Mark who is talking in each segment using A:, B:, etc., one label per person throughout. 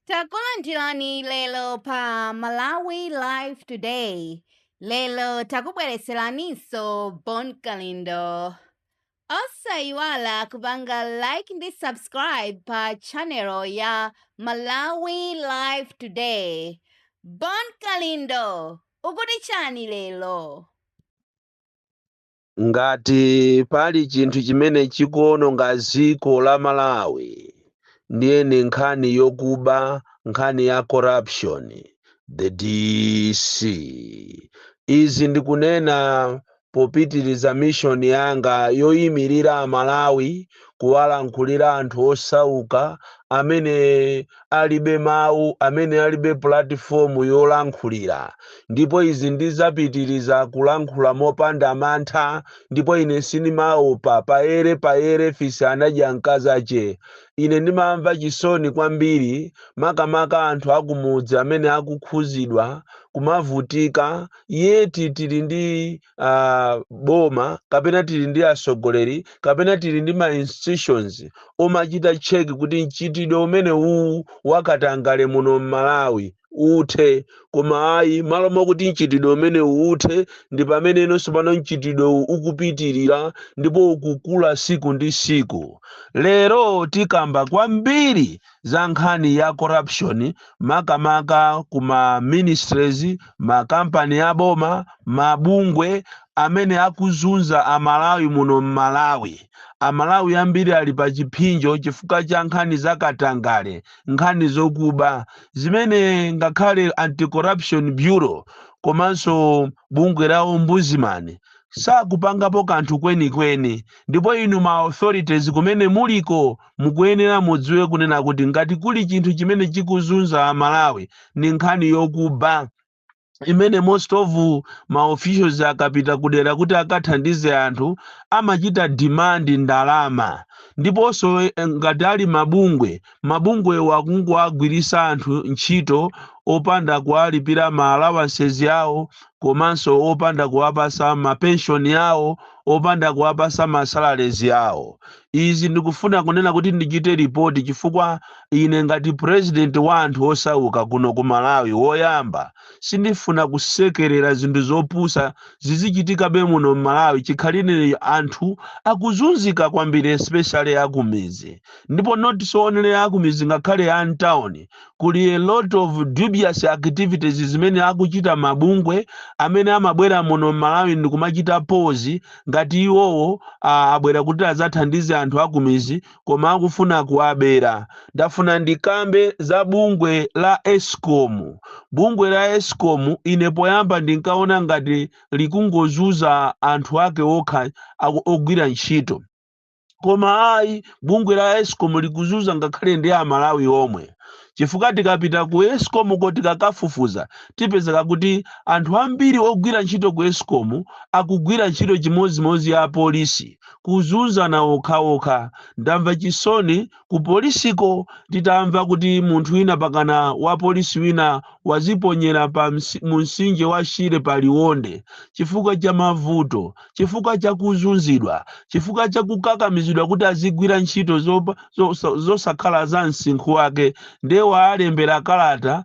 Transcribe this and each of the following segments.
A: Takulandirani lelo pa Malawi Live Today. Lelo takubwereseraniso Bon Kalindo. Osaiwala kubanga like ndi subscribe pa channel ya Malawi Live Today. Bon Kalindo, ukuti chani lelo?
B: Ngati pali chinthu chimene chikuononga dziko la Malawi ndiye ni nkhani yokuba, nkhani ya corruption, the DC. Izi ndikunena popitiriza mission yanga yoyimirira Amalawi kuwalankhulira anthu osauka amene alibe mawu, amene alibe platform yolankhulira. Ndipo izi ndizapitiriza kulankhula mopanda mantha, ndipo ine sinimaopa paere fisi anadya mkazi ache. Ine ndimamva chisoni kwambiri makamaka anthu akumudzi amene akukhuzidwa kumavutika, yeti tili ndi boma kapena tili ndi asogoleri kapena tili ndi ma institutions omachita check kuti mchitidwe umene uwu wakatangale muno Malawi uthe. Koma ayi, malo mokuti mchitidwe umene uthe ndi pamene inonso pano mchitidwe ukupitirira ndipo ukukula siku ndi siku. Lero tikamba kwambiri za nkhani ya corruption makamaka kuma ministries, makampani aboma, mabungwe amene akuzunza Amalawi muno Malawi. Amalawi ambiri ali pa chipinjo chifukwa cha nkhani zakatangale, nkhani zokuba zimene ngakhale Anti-Corruption Bureau komanso bungwe la Ombudsman sakupangapo kanthu kwenikweni. Ndipo inu ma authorities kumene muliko mukuyenera mudziwe kunena kuti ngati kuli chinthu chimene chikuzunza Amalawi ni nkhani yokuba, imene most of ma officials akapita kudera kuti akathandize anthu amachita demand ndalama. Ndiponso ngati ali mabungwe wakungwagwirisa anthu ntchito opanda kuwalipira ma allowances yawo, komanso opanda kuwapasa ma pension yawo, opanda kuwapasa ma salaries yawo. Izi ndikufuna kunena kuti ndichite report chifukwa ine ngati president wa anthu osauka kuno ku Malawi woyamba sindifuna kusekerera zinthu zopusa zizichitikabe muno Malawi chikhalire anthu akuzunzika kwambiri, especially akumizi. Ndipo not so only akumizi, ngakhale town kuli a lot of dubious activities zimene akuchita mabungwe amene amabwera muno Malawi ndikumachita pose ngati iwowo abwera kuti azathandize anthu akumizi koma akufuna kuabera. Ndafuna ndikambe za bungwe la Eskom. Bungwe la Eskom ine poyamba ndinkaona ngati likungozuza anthu ake okha ogwira ntchito, koma ayi, bungwe la Eskom likuzuza ngakhale ndi Amalawi omwe. Chifukwa tikapita ku Eskom ko tikakafufuza tipezeka kuti anthu ambiri ogwira ntchito ku Eskom akugwira ntchito chimozimozi ya polisi, kuzunzana okhaokha. Ndamva chisoni ku polisiko titamva kuti munthu wina pakana wa polisi wina waziponyera mu mtsinje wa Shire pa Liwonde chifukwa cha mavuto, chifukwa cha kuzunzidwa, chifukwa cha kukakamizidwa kuti azigwira ntchito zosakhala za msinkhu wake. Ndewa alembera kalata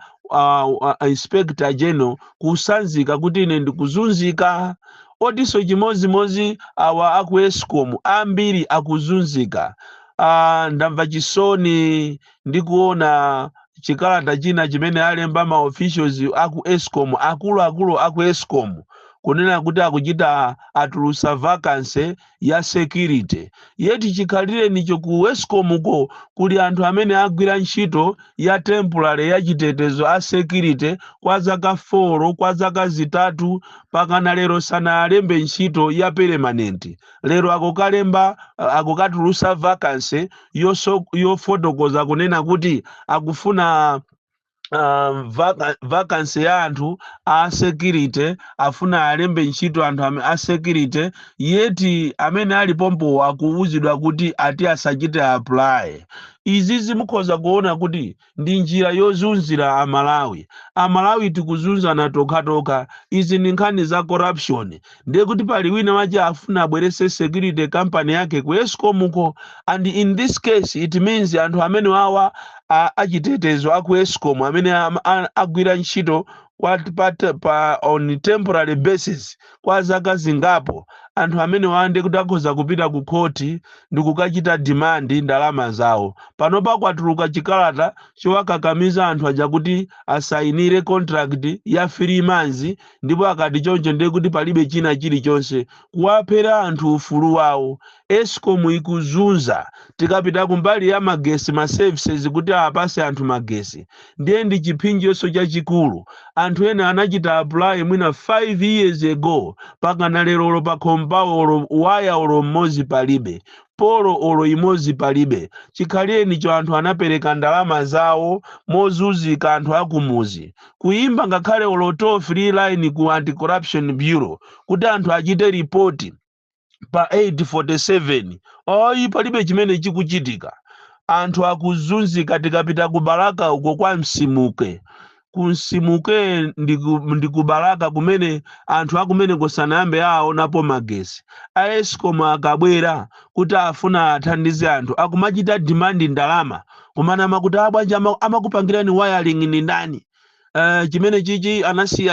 B: Inspector General kusanzika kuti ine ndikuzunzika. Odiso chimozimozi awa aku Eskom ambiri akuzunzika. Ndamva chisoni ndikuona chikalata china chimene alemba ma officials aku Eskom, akuluakulu aku Eskom, kunena kuti akuchita atulusa vacancy ya security. Yeti chikhalire nicho ku Eskom ko kuli anthu amene agwira ntchito ya temporary ya chitetezo a security kwa zaka 4 kwa zaka zitatu pakana lero sana alembe ntchito ya permanent. Lero akukatulusa vacancy yofotokoza kunena kuti akufuna vacancy ya anthu a security, afuna alembe ntchito anthu a security. Yeti amene ali pompo akuwuzidwa kuti ati asachite apply. izi zimukhoza kuona kuti ndi njira yozunzira amalawi tikuzunzana tokha izi ndi nkhani za corruption ndiye kuti pali wina waje afuna abwerese security company yake ku Eskom uko, and in this case it means anthu amene wawa achitetezo aku Eskom amene agwira ntchito on temporary basis kwa zaka zingapo, anthu amene wande kuti akhoza kupita ku khoti ndi kukachita demand ndalama zawo. Panopa kwatuluka chikalata chowakakamiza anthu aja kuti asayinire contract ya 3 months, ndipo akati choncho ndiye kuti palibe china chilichonse, kuwaphera anthu ufulu wawo. Eskom ikuzunza. Tikapita kumbali ya magesi ma services kuti apase anthu magesi, ndiye ndi chipinjoso chachikulu. Anthu ena anachita apply mwina 5 years ago, pakana lero pa komba waya olo mmozi palibe, polo olo imozi palibe. Chikhaleni cho anthu anapereka ndalama zawo mozunzika anthu akumuzi, kuimba ngakhale olo toll free line ku Anti-Corruption Bureau kuti anthu achite report pa 847 oyi palibe chimene chikuchitika. Anthu akuzunzika. Tikapita kubalaka uko kwa Msimuke, kunsimuke ndikubalaka kumene anthu akumene kusanayambe aonapo magesi. A Eskom akabwera kuti afuna athandize anthu akumachita demand ndalama, kumana makuti abwanja amakupangirani wiring ni ndani. Chimene chichi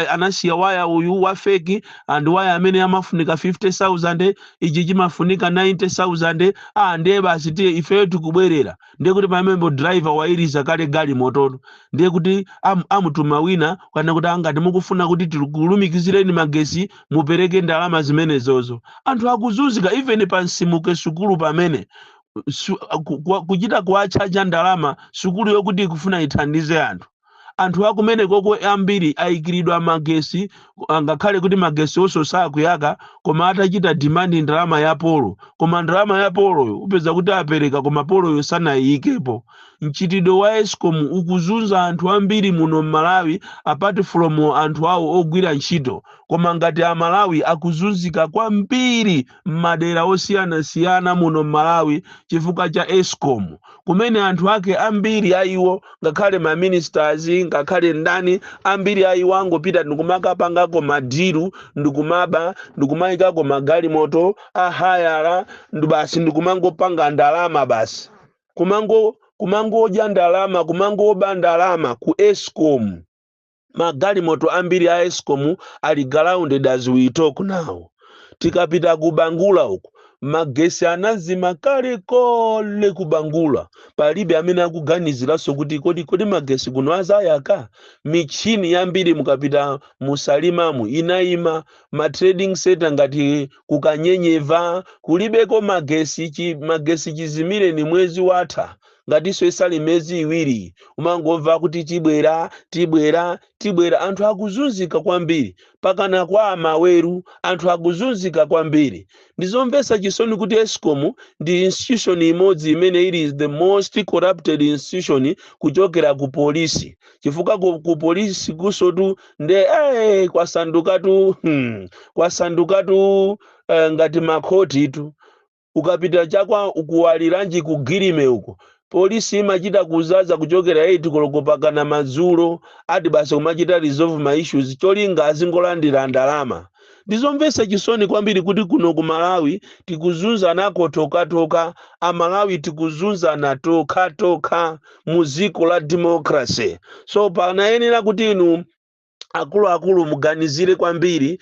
B: anasiya waya uyu wa fake and waya amene amafunika 50,000, ichi chimafunika 90,000. Ndiye basi tiye ifeyo tikubwerera, ndiye kuti pamembo driver wairiza kale gali motono, ndiye kuti amutuma wina kana kuti angati mukufuna kuti tikulumikizireni magesi mupereke ndalama zimene zozo. Anthu akuzunzika even pa Nsimuke sukulu pamene kuchita kuwachaja ndalama sukulu yokuti ikufuna ithandize anthu. Anthu akumene koko ambiri aikiridwa magesi, ngakhale kuti magesi oso sakuyaka, koma atachita demand ndalama ya polo, koma ndalama ya polo upeza kuti apereka koma polo yosanayikepo. Mchitidwe wa Eskom ukuzunza anthu ambiri muno Malawi apart from anthu awo ogwira ntchito, koma ngati Amalawi akuzunzika kwambiri m'madera osiyana muno Malawi chifukwa cha Eskom, kumene anthu ake ambiri aiwo ngakhale ma ministers ngakhale ndani ambiri aiwo angopita ndikumakapangako madiru, ndikumaba ndikumayikako magali moto ahayala ndibasi ndikumangopanga ndalama basi, kumangoja ndalama, kumangoba ndalama ku Eskom. Magali moto ambiri a Eskom ali grounded as we talk now. Tikapita kubangula uko magesi anazima kale kole kubangula, palibe amene akuganiziraso kuti kodi magesi kuno azayaka. Michini yambiri mukapita musalimamu inaima, ma trading center ngati kukanyenyeva kulibeko magesi. Magesi chizimire ni mwezi watha, ngatiso isali mezi iwiri umangomva kuti tibwera. Anthu akuzunzika kwambiri, pakana kwa Amaweru anthu akuzunzika kwambiri. Ndizomvesa chisoni kuti Eskom ndi institution imodzi imene ili the most corrupted institution kuchokera ku polisi, chifukwa ku polisi kusotu nde kwasandukatu ngati makhoti tu. Ukapita chakwa ukuwaliranji kugirime uko, polisi imachita kuzaza kuchokera 8 koloko pakana madzulo ati basi kumachita resolve ma issues cholinga azingolandira ndalama. Ndizomvesa chisoni kwambiri kuti kuno ku Malawi tikuzunza nako toka. Amalawi tikuzunza na toka muziko la democracy. So panayenera kuti inu akulu muganizire kwambiri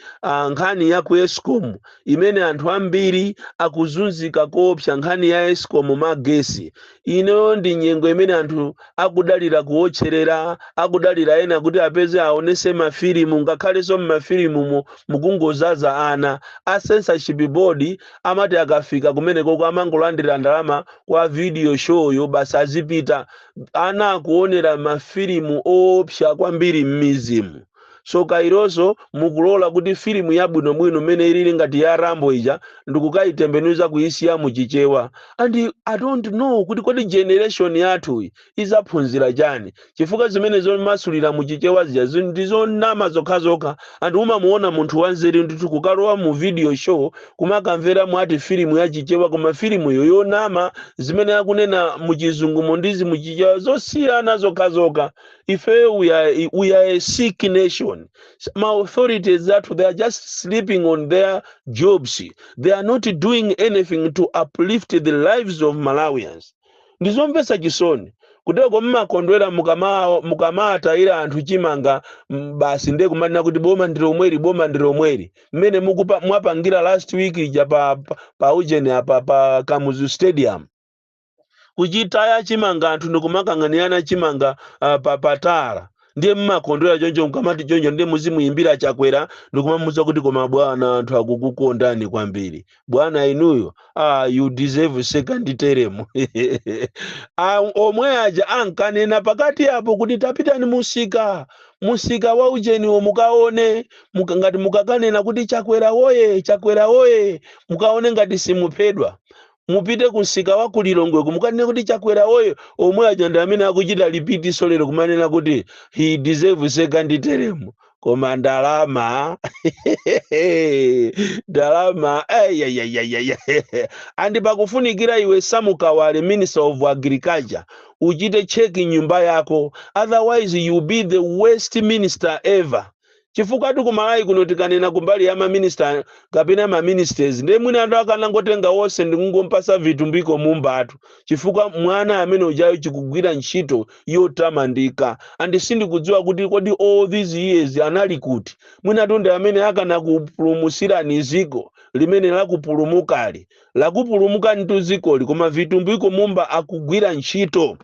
B: nkhani ya ku Eskom imene anthu ambiri akuzunzika kopsa. Nkhani ya Eskom magesi ino ndi nyengo imene anthu akudalira kuwotcherera, akudalira ena kuti apeze aonese mafilimu, ngakhale so mafilimu mukungozaza ana. A censorship board amati akafika kumene koko amangolandira ndalama kwa video show yo basi azipita ana akuonera mafilimu opsa kwambiri m'mizimu. so kairoso mukulola kuti filimu yabwinobwino mmene ilili ngati ya Rambo ija ndikukayitembenuza kuyisiya muchichewa. And I don't know kuti kodi generation yathu izaphunzira chani, chifukwa zimene zomasulira muchichewa zija ndizonama zokhazokha. Anthu umamuona munthu wanzeru ndithu kukalowa mu video show kumakamvera mwati filimu ya chichewa, koma filimu yoyonama zimene akunena muchizungu ndizi muchichewa zosiyana zokhazokha. Ife we are a sick nation. My authorities that they are just sleeping on their jobs. They are not doing anything to uplift the lives of Malawians. Ndizomvesa chisoni kudeko mmakondwera mukamataira anthu chimanga basi nde kumanena kuti boma ndilo mweri mmene mwapangira last week ija pa ujeni apa pa Kamuzu Stadium kuchitaya chimanga anthu ndikumakang'anirana chimanga patara ndiye mmakondwera choncho mkamati choncho ndiye muzimuyimbira Chakwera ndikumamuza kuti koma bwana anthu akukukondani kwambiri bwana inuyo you deserve second term. Omwe aja ankanena pakati apo kuti tapitani musika wa ujeniwo mukaone ngati mukakanena kuti Chakwera woye mukaone ngati simuphedwa. Mupite kusika wa kulilongwe mukanena kuti Chakwera woyo omwe aja ndi amene akuchita repeat solero kumanena kuti he deserve second term. Koma ndalama ndalama andi pakufunikira iwe Samukawale, Minister of Agriculture, uchite check nyumba yako, otherwise you be the worst minister ever. Chifukwa tukumalayi kuno tikanena kumbali ya maminister kapena maministers ndiye mwina anthu akanangotenga wonse ndingompasa vitumbiko mumbatu chifukwa mwana amene ujayo chikugwira ntchito yotamandika. And sindikudziwa kuti kodi all these years anali kuti mwina tunde amene akana kupulumusira ni ziko limene lakupulumukali lakupulumuka ntuzikoli koma vitumbiko mumba akugwira ntchito.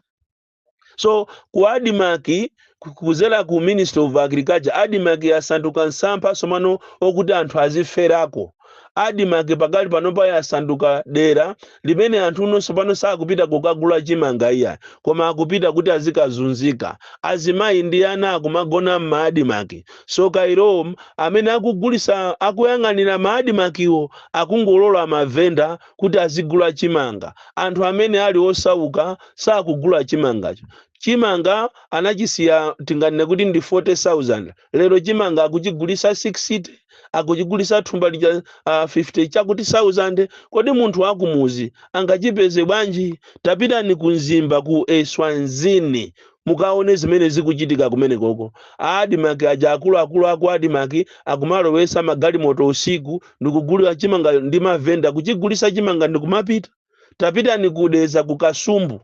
B: So ku Adimaki kuzela ku Minister of Agriculture Adimaki asanduka nsampa somano okuti anthu aziferako. Adimaki pakali panopa yasanduka dera limene anthu unonso pano sakupita kukagula chimanga iya koma akupita kuti azikazunzika. Azimayi ndi ana akumagona m'Adimaki. So Kairo amene akugulisa akuyang'anira m'Adimakiwo akungolola mavenda kuti azigula chimanga. Anthu amene ali osauka sakugula chimangacho. Chimanga anachisiya tinganene kuti ndi 40,000. Lero chimanga akuchigulisa 60, akuchigulisa thumba lija 50 chakuti 1,000. Kodi munthu wakumuzi angachipeze bwanji? Tapitani kunzimba ku Eswatini mukaone zimene zikuchitika kumene koko. Adimaki aja akulu aku Adimaki akumalowesa magalimoto usiku ndikugulira chimanga ndi mavenda kuchigulisa chimanga ndikumapita. Tapitani kudeza ku Kasumbu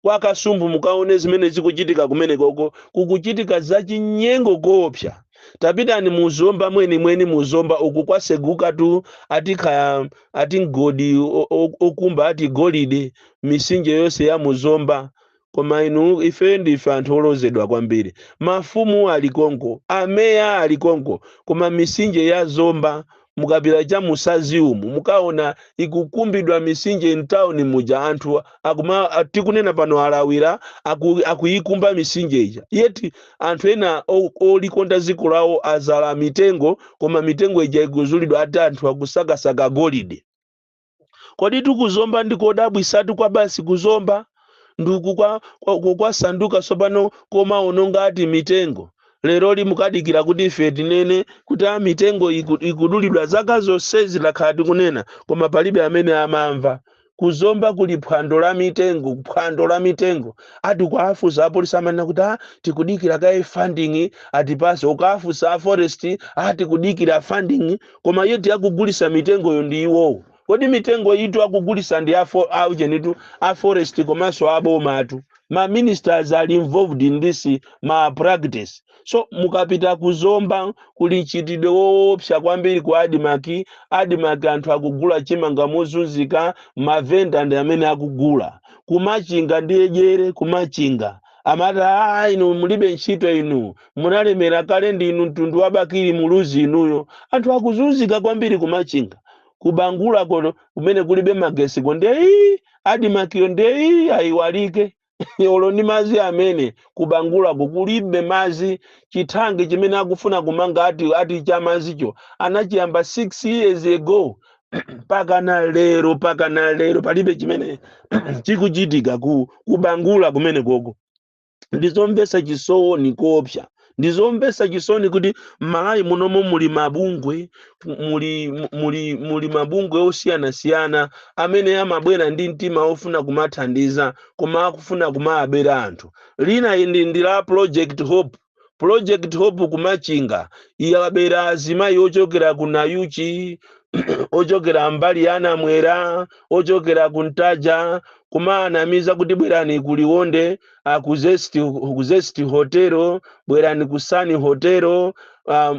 B: kwa Kasumbu mukaone zimene zikuchitika kumene koko kukuchitika zachinyengo koopsa. Tapitani muzomba mweni muzomba uku kwaseguka tu ati ngodi okumba ati golide misinje yose ya muzomba. Koma inu ife ndife anthu olozedwa kwambiri. Mafumu alikonko, ameya alikonko, koma misinje ya zomba mukapita cha musazi umu mukaona ikukumbidwa misinje mtauni muja anthu tikunena pano alawira akuyikumba misinje ija. Yeti anthu ena olikonda ziko lawo azala mitengo koma mitengo ija ikuzulidwa ati anthu akusakasaka golide. Kodi tukuzomba ndikodabwisatu kwa basi kuzomba nduku kwa sanduka sopano koma ononga ati mitengo. Lero mukadikira kuti ife tinene kuti mitengo ikudulidwa zaka zonse zilakhala kunena koma palibe amene amamva. Kuzomba kuli phwando la mitengo. Ati kwafusa apolisi amanena kuti tikudikira kaye funding atipase ukafusa forest tikudikira funding koma yeti akugulisa mitengo yo ndi iwowo. Kodi mitengo itu akugulisa ndi a forest komanso abomatu. Ma ministers are involved in this practice. So mukapita kuzomba kuli chitidwe woopsa kwambiri ku Adimaki anthu akugula chimanga mozunzika mavenda ndi amene akugula. Kumachinga ndiye jere kumachinga. Amata inu mulibe ntchito inu munalemera kale ndi inu mtundu wabakiri muluzi inuyo. Anthu akuzunzika kwambiri kumachinga. Kubangula kono kumene kulibe magesi konde Adimaki onde ayiwalike. olo ni mazi amene kubangula kulibe mazi. Chithangi chimene akufuna kumanga ati cha mazicho anachiyamba 6 years ago. Pakana lero palibe chimene chikuchitika kubangula kumene koko. Ndizomvesa chisoni kopsa, ndizomvesa chisoni kuti m'Malawi munomo muli mabungwe, muli mabungwe osiyana-siyana amene amabwera ndi mtima ofuna kumathandiza koma akufuna kumaabera anthu. Lina ndi la Project Hope. Project Hope kumachinga iyabera azimayi ochokera ku Nayuchi, ochokera mbali ya Namwera, ochokera ku Ntaja, kumanamiza kuti bwerani kuliwonde, ku Zest Hotel, bwerani ku Sun Hotel,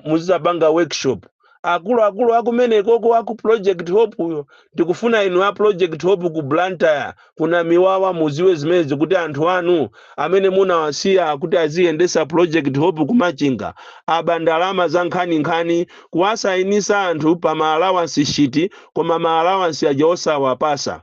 B: muzapanga workshop. Akulu akumene koko aku Project Hope uyo tikufuna inu a Project Hope ku Blantyre kuna Miwawa muziwe zimezi kuti anthu anu amene munawasiya kuti aziyendesa Project Hope kumachinga abandalama za nkhani kuwasayinisa anthu pa ma allowance sheet koma ma allowance aja osawapasa.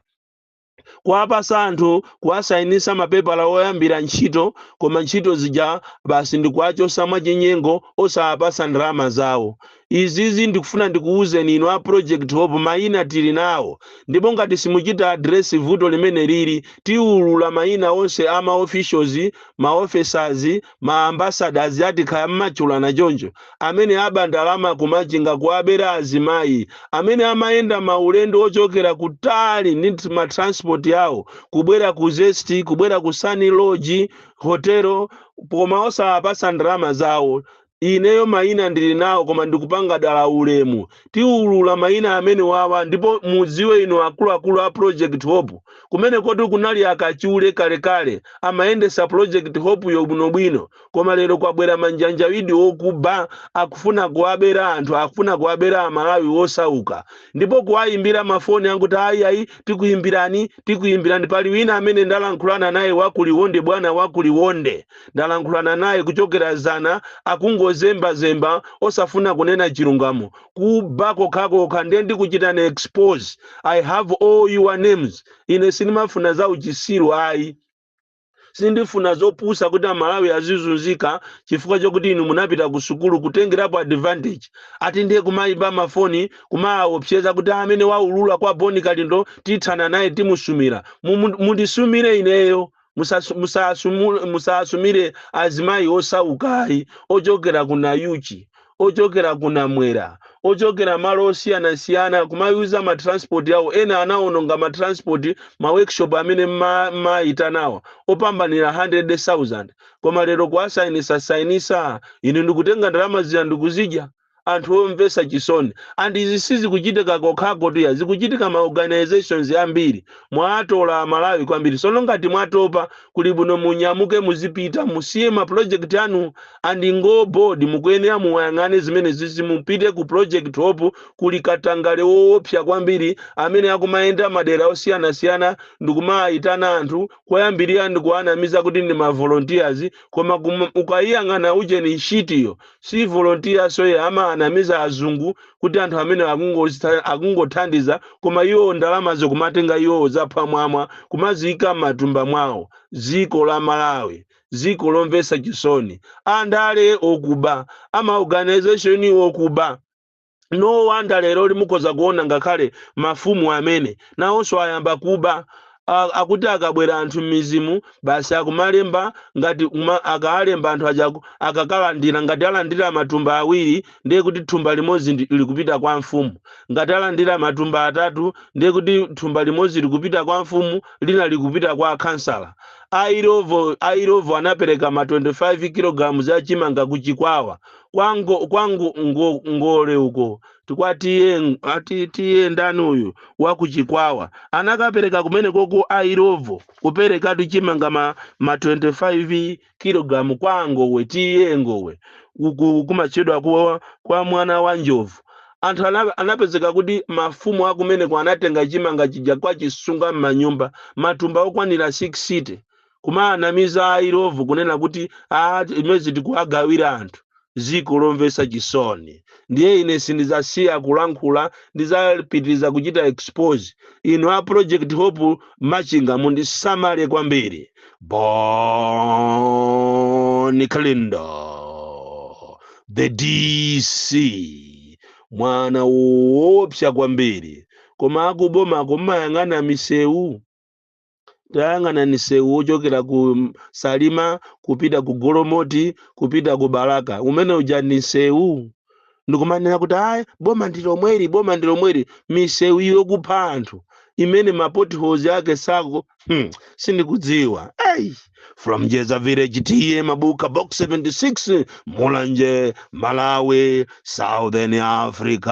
B: Kuwapasa anthu kuwasayinisa mapepala oyambira ntchito koma ntchito zija basi ndikuwachosa mwachinyengo osawapasa ndalama zawo. Izizi ndikufuna ndikuwuzeni inu a Project Hope mayina tili nawo, ndipo ngati simuchita address vuto limene lili tiulula mayina onse ama officials, ma officers, ma ambassadors atikhala mmachulana choncho amene abandalama kumachinga kuabera azimayi amene amayenda maulendo ochokera kutali ndi ma transport yawo kubwera ku Zest, kubwera ku Sun Lodge Hotel koma osawapasa ndalama zawo. Ineyo mayina ndili nawo koma ndikupanga dala ulemu tiulula mayina amene wawa ndipo muziwe inu akulu a Project Hope kumene koti kunali akachule kalekale amayendesa Project Hope yo bwinobwino koma lero kwabwera manjanjawidi okuba akufuna kuabera anthu akufuna kuabera Amalawi osauka ndipo kuwayimbira mafoni anguti ayi tikuyimbirani pali wina amene ndalankhulana naye wakuliwonde bwana wakuliwonde ndalankhulana naye kuchokera Zana zemba osafuna kunena chilungamo kuba kokha ndiye ndikuchitana expose. I have all your names. Ine sinimafuna za uchisiru ayi sindifuna zopusa kuti Amalawi azizunzika chifukwa chokuti inu munapita ku sukulu kutengerapo advantage ati ndiye kumayimba mafoni kumaopseza kuti amene waulula kwa Boni Kalindo tithana naye timusumira. Mundisumire ineyo musasumire azimayi osaukayi ochokera ku Nayuchi, ochokera ku Namwera, ochokera malo osiyana-siyana kumayuza ma transport yawo ena anaononga ma transport ma workshop amene maita nawo opambanira 100,000 koma lero kuwasayinisa inu ndikutenga ndalama zija ndikuzidya. Anthu omvesa chisoni and izi sizikuchitika kokhako tuya zikuchitika ma organizations ambiri mwatola Amalawi kwambiri. Sono ngati mwatopa kuli bwino munyamuke muzipita musiye ma project anu and ngo board mukuyenera muwayang'ane zimene zizimupite ku Project Hope kuli katangale woopsa kwambiri amene akumayenda madera osiyana-siyana ndikumayitana anthu kwayambirira ndikuwanamiza kuti ndi ma volunteers koma ukayiyang'ana ujeni shitiyo si volunteers soye anamiza azungu kuti anthu amene akungothandiza koma iwo ndalamazo kumatenga iwo zapamwamwa kumazika matumba mwawo. Ziko la Malawi ziko lomvesa chisoni andale okuba ama organization okuba. No wonder lero limukoza kuona ngakhale mafumu amene nawonso ayamba kuba akuti akabwera anthu mizimu basi akumalemba ngati akalemba anthu aja akakalandira ngati alandira matumba awiri ndiye kuti thumba limodzi likupita kwa mfumu, ngati alandira matumba atatu ndiye kuti thumba limodzi likupita kwa mfumu lina likupita kwa kansala. Airovo anapereka ma 25 kg za chimanga kuchikwawa kwangu ngole uko tiye ndani uyu wakuchikwawa anakapereka kumene koko Airovo kupereka tuchimanga ma 25 kg kwangowe tiye ngowe kumachedwa kwa mwana wa njovu. Anthu anapezeka kuti mafumu akumene kwa anatenga chimanga chija kwa chisunga m'manyumba matumba okwanira 6 kuma anamiza Airovo kunena kuti imezi tikuagawira anthu. ziko lomvesa chisoni. Ndiye ine sindizasiya kulankhula, ndizapitiriza kuchita expose ino a Project Hope Machinga mundisamale kwambiri. Bon Kalindo, the DC, mwana woopsa kwambiri, koma akuboma akumayang'ana misewu. Tayang'ana misewu ochokera ku Salima kupita ku Golomoti kupita ku Baraka, umene uja ni msewu. Ndikumanena kuti ayi boma ndilomweri misewu yokupha anthu imene ma potholes yake sako sindikudziwa. From Jeza Village TM Mabuka Box 76 Mulanje Malawi Southern Africa.